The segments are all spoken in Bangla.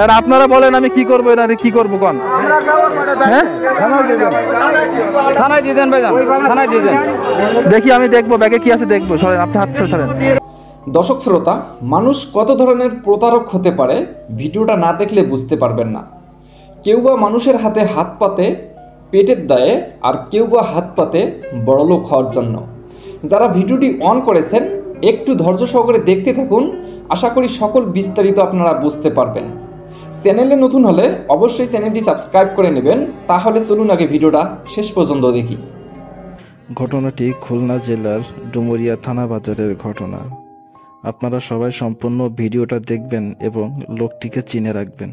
আর আপনারা বলেন আমি কি করবো, এনারে কি করবো কোন? হ্যাঁ, থানায় দিয়ে দেন ভাইজান, থানায় দিয়ে দেন। দেখি আমি দেখবো ব্যাগে কি আছে দেখবো। সরেন, আপনি হাত সরেন। দর্শক শ্রোতা, মানুষ কত ধরনের প্রতারক হতে পারে ভিডিওটা না দেখলে বুঝতে পারবেন না। কেউ বা মানুষের হাতে হাত পাতে পেটের দায়ে, আর কেউ বা হাত পাতে বড়লোক হওয়ার জন্য। যারা ভিডিওটি অন করেছেন একটু ধৈর্য সহকারে দেখতে থাকুন, আশা করি সকল বিস্তারিত আপনারা বুঝতে পারবেন। চ্যানেলে নতুন হলে অবশ্যই চ্যানেলটি সাবস্ক্রাইব করে নেবেন। তাহলে চলুন আগে ভিডিওটা শেষ পর্যন্ত দেখি। ঘটনাটি খুলনা জেলার ডুমুরিয়া থানা বাজারের ঘটনা। আপনারা সবাই সম্পূর্ণ ভিডিওটা দেখবেন এবং লোকটিকে চিনে রাখবেন।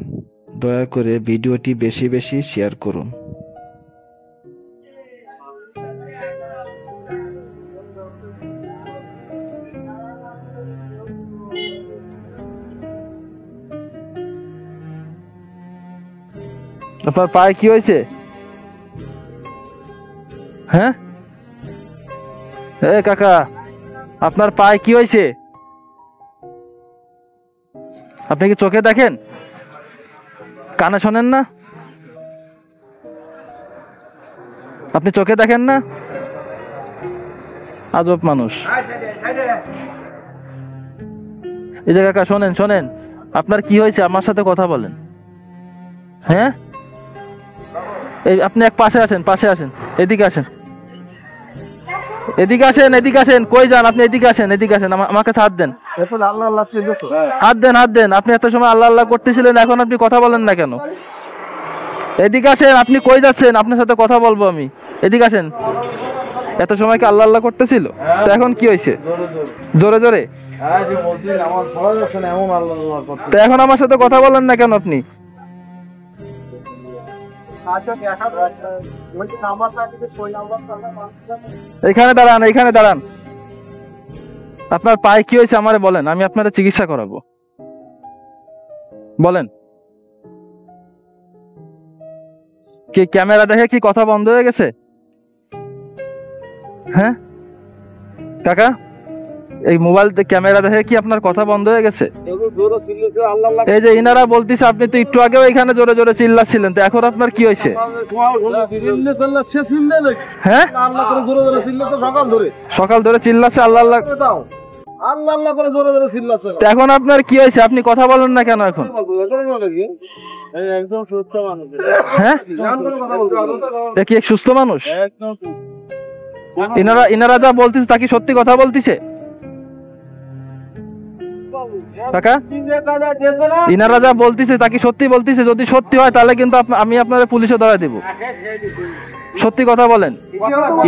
দয়া করে ভিডিওটি বেশি বেশি শেয়ার করুন। আপনার পায়ে কি হয়েছে? হ্যাঁ, এ কাকা, আপনার পায়ে কি হয়েছে? আপনি কি চোখে দেখেন, কানে শোনেন না? আপনি চোখে দেখেন না? আজব মানুষ। এই যে কাকা, শোনেন শোনেন, আপনার কি হয়েছে আমার সাথে কথা বলেন। হ্যাঁ, এই আপনি এক পাশে আসেন, পাশে আসেন, এদিকে আসেন, এদিকে আসেন, এদিকে আসেন। কই যান আপনি? এদিকে আসেন, এদিকে আসেন, আমাকে হাত দেন, হাত দেন, হাত দেন। আপনি এত সময় আল্লাহ আল্লাহ করতেছিলেন, এখন আপনি কথা বলেন না কেন? এদিকে আসেন। আপনি কই যাচ্ছেন? আপনার সাথে কথা বলবো আমি। এদিকে আসেন। এত সময় কি আল্লাহ আল্লাহ করতেছিল, তো এখন কি হয়েছে? জোরে জোরে। তো এখন আমার সাথে কথা বলেন না কেন আপনি? এখানে দাঁড়ান, এখানে দাঁড়ান। আপনার পায়ে কি হয়েছে আমারে বলেন, আমি আপনার চিকিৎসা করাবো। বলেন। কি ক্যামেরা দেখে কি কথা বন্ধ হয়ে গেছে? হ্যাঁ কাকা, এই মোবাইল ক্যামেরা দেখে কি আপনার কথা বন্ধ হয়ে গেছে? এই যে ইনারা বলতেছে আপনি তো একটু আগেও এখানে জোরে জোরে চিল্লাচ্ছিলেন, তো এখন আপনার কি হয়েছে? হ্যাঁ, সকাল ধরে চিল্লাচ্ছে আল্লাহ আল্লাহ, আল্লাহ আল্লাহ করে জোরে জোরে চিল্লাচ্ছে। এখন আপনার কি হয়েছে? আপনি কথা বলেন না কেন এখন? একদম সুস্থ মানুষ। হ্যাঁ, কি এক সুস্থ মানুষ? ইনারা যা বলতেছে তা কি সত্যি কথা বলতেছে কাকা? ইনারা যা বলতেছে তা কি সত্যি বলতেছে? যদি সত্যি হয় তাহলে কিন্তু আমি আপনাদের পুলিশে ধরে দিব। সত্যি কথা বলেন।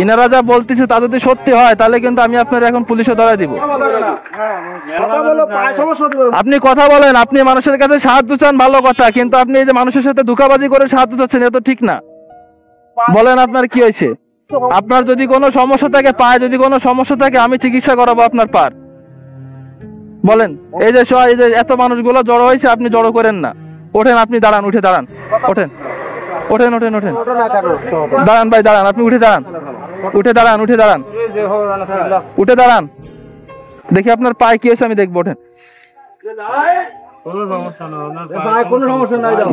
ইনারা যা বলতেছে তা যদি সত্যি হয় তাহলে কিন্তু আমি আপনার এখন পুলিশে ধরে দিব। আপনি কথা বলেন, আপনি মানুষের কাছে সাহায্য চান, ভালো কথা, কিন্তু আপনি এই যে মানুষের সাথে ধোঁকাবাজি করে সাহায্য চাচ্ছেন, এ তো ঠিক না। বলেন আপনার কি হয়েছে? আপনার যদি কোনো সমস্যা থাকে, পায়ে যদি কোনো সমস্যা থাকে, আমি চিকিৎসা করাবো আপনার পার। বলেন। এই যে এত মানুষগুলো জড়ো হয়েছে, আপনি জড়ো করেন না। ওঠেন, আপনি দাঁড়ান, উঠে দাঁড়ান, ওঠেন, ওঠেন, ওঠেন, ওঠেন, দাঁড়ান ভাই, দাঁড়ান, আপনি উঠে দাঁড়ান, উঠে দাঁড়ান, উঠে দাঁড়ান, উঠে দাঁড়ান। দেখি আপনার পায়ে কি হয়েছে, আমি দেখবো। ওঠেন,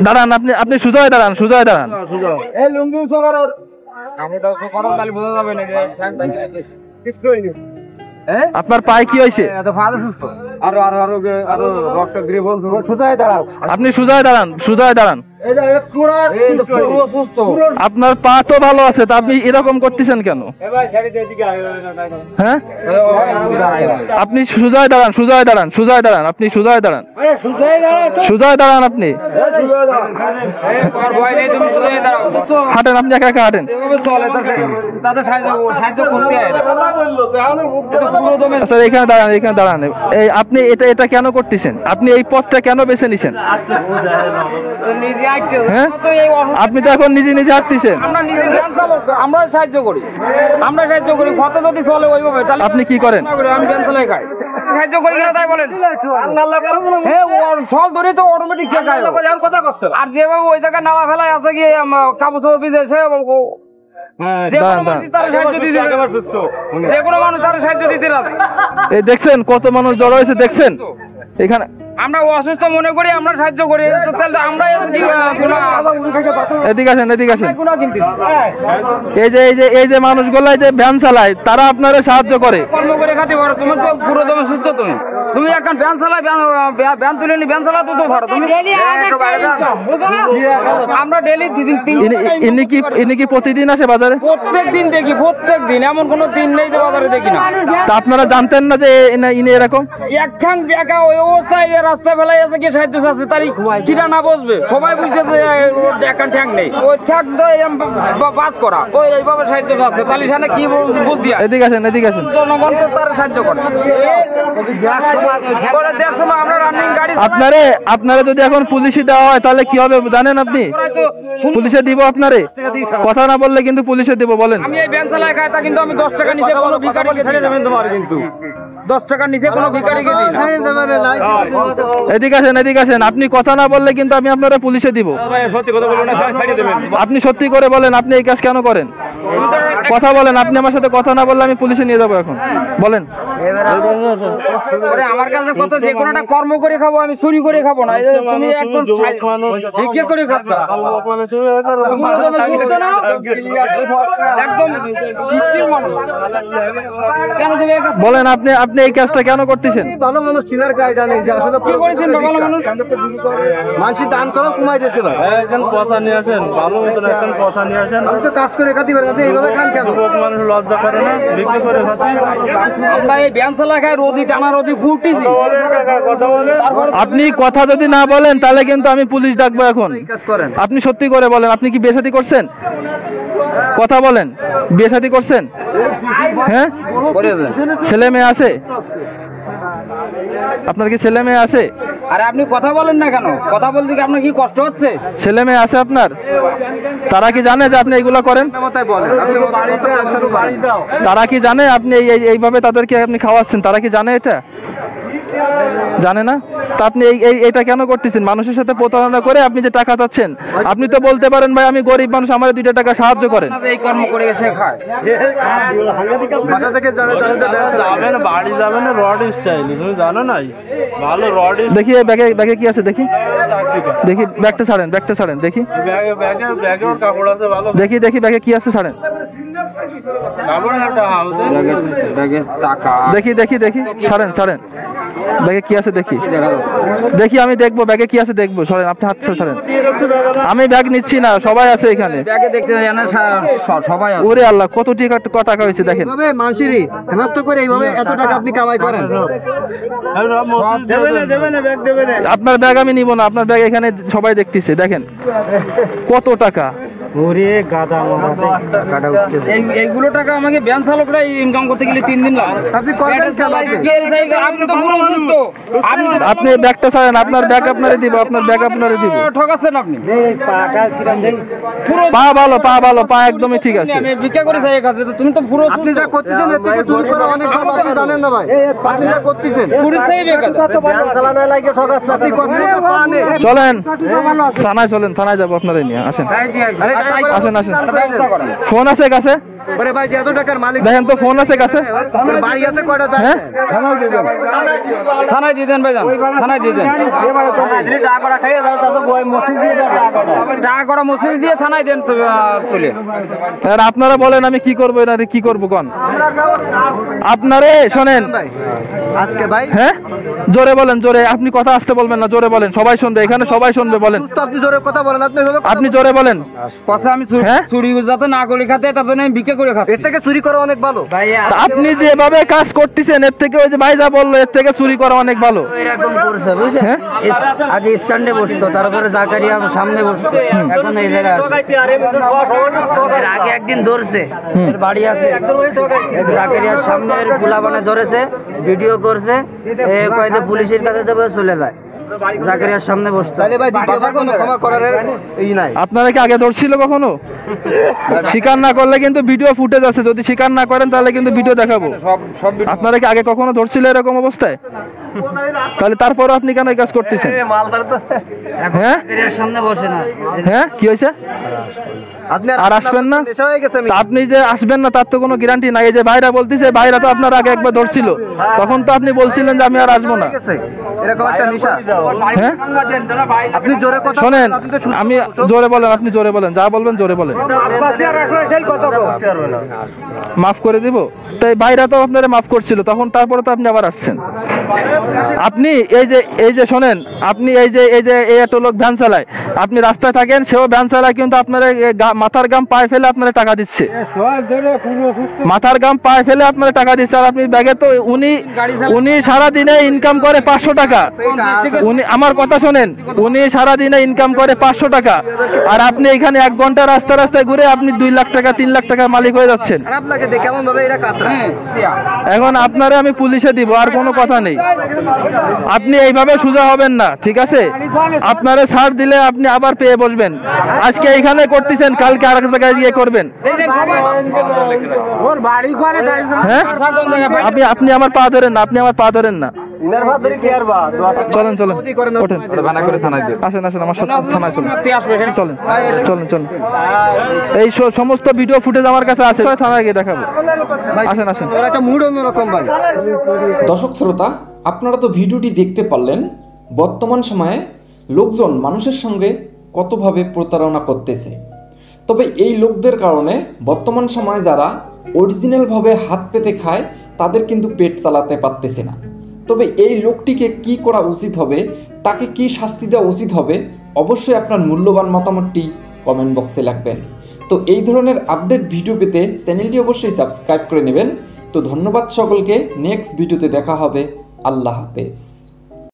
দাঁড়ান, আপনি সোজা হয়ে দাঁড়ান, সোজা হয়ে দাঁড়ান। আপনার পায়ে কি হয়েছে? আপনি সোজা হয়ে দাঁড়ান, সোজা হয়ে দাঁড়ান। আপনার পা তো ভালো আছে, তা আপনি এরকম করতেছেন কেন? হ্যাঁ, আপনি সোজা হয়ে দাঁড়ান, সোজা হয়ে দাঁড়ান, সোজা হয়ে দাঁড়ান, আপনি সোজা হয়ে দাঁড়ান, সোজা হয়ে দাঁড়ান, আপনি হাঁটেন, আপনি একা একা হাঁটেন। আচ্ছা, এখানে দাঁড়ান, এখানে দাঁড়ান। এই আপনি এটা কেন করতেছেন? আপনি এই পথটা কেন বেছে নিছেন? হ্যাঁ, আপনি তো এখন নিজে নিজে হাঁটতেছেন। আমরা সাহায্য করি, আমরা সাহায্য করি। ফটো যদি চলে ওইভাবে, তাহলে আপনি কি করেন? আমি ভ্যান চালাই খাই, সাহায্য করি কিনা তাই বলেন। হ্যাঁ, ফল ধরে তো অটোমেটিক আর যেভাবে ওই জায়গায় নামা ফেলায় আছে গিয়ে কাপড় চোপড় ভিজে, দেখছেন কত মানুষ জড়ো হয়েছে, দেখছেন? এখানে আমরা অসুস্থ মনে করি, আমরা সাহায্য করি, তো তাহলে আমরা এদিকে আসেন, এদিকে আসেন। গুণা কিনতে এই যে মানুষগুলো এই যে ভ্যান চালায়, তারা আপনারা সাহায্য করে। কর্ম করে খাতে পারো, তুমি তো পুরো দমে সুস্থ। তুমি এখন ভ্যান চালাই, ভ্যান তুলে নি ভ্যান চালাতে তো পারো তুমি। আমরা ডেলি ইনি কি প্রতিদিন আসে বাজারে? প্রত্যেক দিন দেখি, প্রত্যেক দিন, এমন কোনো দিন নেই যে বাজারে দেখি না। তা আপনারা জানতেন না যে ইনি এরকম? এক ঠ্যাং বেঁকা ওই অবস্থায় রাস্তায় ফেলাই আছে, কি সাহায্য আছে তারই কিটা না বসবে, সবাই বুঝতেছে একটা ঠ্যাং নেই, ওই ঠ্যাং বাস করা, ওই এইভাবে সাহায্য আছে, তাহলে সেখানে কি বুদ্ধি? এদিকে আসেন, এদিকে আসেন। জনগণ তো তার সাহায্য করে। দেড় সময় আমরা রানিং গাড়ি আপনারা যদি এখন পুলিশে দেওয়া হয় তাহলে কি হবে জানেন আপনি? পুলিশে দিব আপনারে, কথা না বললে কিন্তু পুলিশে দিব। বলেন। আমি এই ভ্যান চালাই খাই, তা কিন্তু আমি 10 টাকা নিচে কোনো ভিখারিকে ছেড়ে দেবেন তোমার, কিন্তু 10 টাকার নিচে কোনো ভিখারিকে দিই না। এদিকে আসেন, এদিকে আসেন। আপনি কথা না বললে কিন্তু আমি আপনারা পুলিশে দিব। আপনি সত্যি করে বলেন, আপনি এই কাজ কেন করেন? কথা বলেন। আপনি আমার সাথে কথা না বললে আমি পুলিশে নিয়ে যাবো এখন। বলেন। আমার কাছে কত, যে কোনো একটা কর্ম করে খাবো, আমি চুরি করে খাবো না। তুমি একদম ভিক্ষা করে খাচ্ছ, একদম দৃষ্টির মানুষ। কেন তুমি বলেন, আপনি এই কাজটা কেন করতেছেন? ভালো মানুষ চিনার গায়ে জানে যে আসলে কি করেছেন? ভালো মানুষ মানুষ দান করো কমাই দিয়েছে ভাই। একজন পয়সা নিয়ে আসেন, ভালো মতন একজন পয়সা নিয়ে আসেন। আমি তো কাজ করে খাতে পারি, আপনি এইভাবে খান কেন? লোক মানুষ লজ্জা করে না, বিক্রি করে খাতে। আমরা এই ভ্যান চালা খাই, রোদি টানা রোদি ফুটিছি। আপনি কথা যদি না বলেন তাহলে কিন্তু আমি পুলিশ ডাকবো এখন। এই কাজ করেন। আপনি সত্যি করে বলেন, আপনি কি বিয়ে শাদী করছেন? কথা বলেন। বিয়ে শাদী করছেন? হ্যাঁ, ছেলে মেয়ে আছে? আপনার কি ছেলে মেয়ে আছে? আরে আপনি কথা বলেন না কেন? কথা বলতে কি আপনার কি কষ্ট হচ্ছে? ছেলে মেয়ে আছে আপনার? তারা কি জানে যে আপনি এইগুলা করেন? কথাই বলেন আপনি তারা কি জানে আপনি এইভাবে তাদেরকে আপনি খাওয়াচ্ছেন? তারা কি জানে এটা? জানে না? তা আপনি এইটা কেন করতেছেন? মানুষের সাথে প্রতারণা করে আপনি যে টাকা চাচ্ছেন, আপনি তো বলতে পারেন ভাই আমি গরিব মানুষ, আমার 2 টাকা সাহায্য করেন। এই কর্ম করে এসে খায়। বাসা থেকে জানে যে যাবেন বাড়ি যাবেন রড স্টাইল, তুমি জানো নাই? ভালো রড দেখি ব্যাগে কি আছে, দেখি ব্যাগটা ছাড়েন, ব্যাগটা ছাড়েন, দেখি ব্যাগে ওর কাপড় আছে ভালো। দেখি ব্যাগে কি আছে, ছাড়েন। কাপড় একটা হাউসে ব্যাগে টাকা দেখি ছাড়েন। ব্যাগে কি আছে দেখি, আমি দেখবো ব্যাগে কি আছে দেখবো। সরেন, আপনি হাত ছাড়েন। আমি ব্যাগ নিচ্ছি না, সবাই আছে এখানে। ব্যাগে দেখতে জানা সবাই আছে। ওরে আল্লাহ, কত টাকা হয়েছে দেখেন। এইভাবে মানুষেরই হেনস্থ করে এইভাবে এত টাকা আপনি কামাই করেন। আপনার ব্যাগ আমি নিব না, আপনার ব্যাগ এখানে সবাই দেখতেছে, দেখেন কত টাকা। এইগুলো টাকা আমাকে ভ্যান চালকরা ইনকাম করতে গেলে 3 দিন লাগে। আপনি করবেন কেন? আপনি তো পুরো সুস্থ, আপনি ব্যাগটা ছাড়েন, আপনার ব্যাগ আপনারে দিব, আপনার ব্যাগ আপনারে দিব। ঠকাচ্ছেন আপনি। পুরো পা ভালো, পা একদমই ঠিক আছে। আমি ভিক্ষা করে চাই কাছে, তুমি তো পুরো আপনি যা করতেছেন এর থেকে চুরি করা অনেক ভালো, আপনি জানেন না ভাই? আপনি যা করতেছেন চুরি চাই বেকার। আপনি কতদিন পান? চলেন থানায়, থানায় যাবো আপনারা নিয়ে। আসেন আসেন। ব্যবস্থা করেন। ফোন আছে কাছে? আরে ভাই যে এত টাকার মালিক দেখেন তো ফোন আছে কাছে? আপনার বাড়ি আছে কয়টা? হ্যাঁ, থানায় দিয়ে দেন ভাইজান, থানায় দিয়ে দেন। টাকা করা মসজিদ দিয়ে থানায় দেন তুলে। আর আপনারা বলেন আমি কি করবো, এনারে কি করবো কোন? আপনারে শোনেন ভাই আজকে ভাই হ্যাঁ, জোরে বলেন, জোরে। আপনি কথা আসতে বলবেন না, জোরে বলেন, সবাই শুনবে, এখানে সবাই শুনবে। বলেন, সুস্থ, আপনি জোরে কথা বলেন। আপনি জোরে বলেন। কথা আমি হ্যাঁ? চুরি যাতে না করে খাতে, তার জন্য আমি ভিক্ষা করে খাচ্ছি। এর থেকে চুরি করা অনেক ভালো। তা আপনি যেভাবে কাজ করতেছেন এর থেকে, ওই যে ভাই যা বললো, এর থেকে চুরি করা অনেক ভালো। এরকম করছে বুঝছেন? হ্যাঁ? আগে স্ট্যান্ডে বসতো, তারপরে জাকারিয়া সামনে বসতো, এখন এই জায়গায় আসে। এর আগে একদিন ধরছে, এর বাড়ি আছে জাকারিয়ার সামনে, গুলাবানে ধরেছে, ভিডিও করছে, কয়েকদিন পুলিশের কাছে দেবে চলে যায়। জাকারিয়ার সামনে বসতো। তাহলে ভাই দ্বিতীয়বার কোনো ক্ষমা করার এই নাই। আপনারা কি আগে ধরছিল কখনো? স্বীকার না করলে কিন্তু ভিডিও ফুটেজ আছে, যদি স্বীকার না করেন তাহলে কিন্তু ভিডিও দেখাবো। সব আপনারা কি আগে কখনো ধরছিল এরকম অবস্থায়? তাহলে তারপরও আপনি কেন এই কাজ করতেছেন? হ্যাঁ জাকারিয়ার সামনে বসে না। হ্যাঁ কি হয়েছে? আর আসবেন না? তা আপনি যে আসবেন না তার তো কোনো গ্যারান্টি নাই। এই যে ভাইরা বলতেছে, ভাইরা তো আপনার আগে একবার ধরছিল, তখন তো আপনি বলছিলেন যে আমি আর আসবো না। এরকম একটা নিশা। হ্যাঁ আপনি জোরে কথা শোনেন, আমি জোরে বলেন, আপনি জোরে বলেন, যা বলবেন জোরে বলেন। মাফ করে দিব? তাই ভাইরা তো আপনারা মাফ করছিল তখন, তারপরে তো আপনি আবার আসছেন। আপনি এই যে শোনেন, আপনি এই যে এত লোক ভ্যান চালায়, আপনি রাস্তায় থাকেন, সেও ভ্যান চালায়, কিন্তু আপনারা মাথার গাম পায়ে ফেলে আপনারা টাকা দিচ্ছে, মাথার গাম পায়ে ফেলে আপনারা টাকা দিচ্ছে। আর আপনি ব্যাগে তো উনি সারা দিনে ইনকাম করে 500 টাকা। উনি আমার কথা শোনেন, উনি সারা দিনে ইনকাম করে 500 টাকা, আর আপনি এখানে 1 ঘন্টা রাস্তায় ঘুরে আপনি 2 লাখ টাকা 3 লাখ টাকার মালিক হয়ে যাচ্ছেন। এখন আপনারা আমি পুলিশে দিব, আর কোনো কথা নেই। আপনি এইভাবে সোজা হবেন না, ঠিক আছে? আপনারা ছাড় দিলে আপনি আবার পেয়ে বসবেন। আজকে এইখানে করতেছেন, কালকে আর এক জায়গায় গিয়ে করবেন। হ্যাঁ আপনি আমার পা ধরেন না, আপনি আমার পা ধরেন না। চলেন ওঠেন, আসেন আমার সাথে থানায় চলেন। এই সমস্ত ভিডিও ফুটেজ আমার কাছে আছে, থানায় গিয়ে দেখাবো। আসেন। দর্শক শ্রোতা, আপনারা তো ভিডিওটি দেখতে পারলেন। বর্তমান সময়ে লোকজন মানুষের সঙ্গে কতভাবে প্রতারণা করতেছে। তবে এই লোকদের কারণে বর্তমান সময়ে যারা অরিজিনালভাবে হাত পেতে খায় তাদের কিন্তু পেট চালাতে পারতেছে না। তবে এই লোকটিকে কি করা উচিত হবে, তাকে কি শাস্তি দেওয়া উচিত হবে, অবশ্যই আপনার মূল্যবান মতামতটি কমেন্ট বক্সে লিখবেন। তো এই ধরনের আপডেট ভিডিও পেতে চ্যানেলটি অবশ্যই সাবস্ক্রাইব করে নেবেন। তো ধন্যবাদ সকলকে, নেক্সট ভিডিওতে দেখা হবে। আল্লাহ হাফেজ।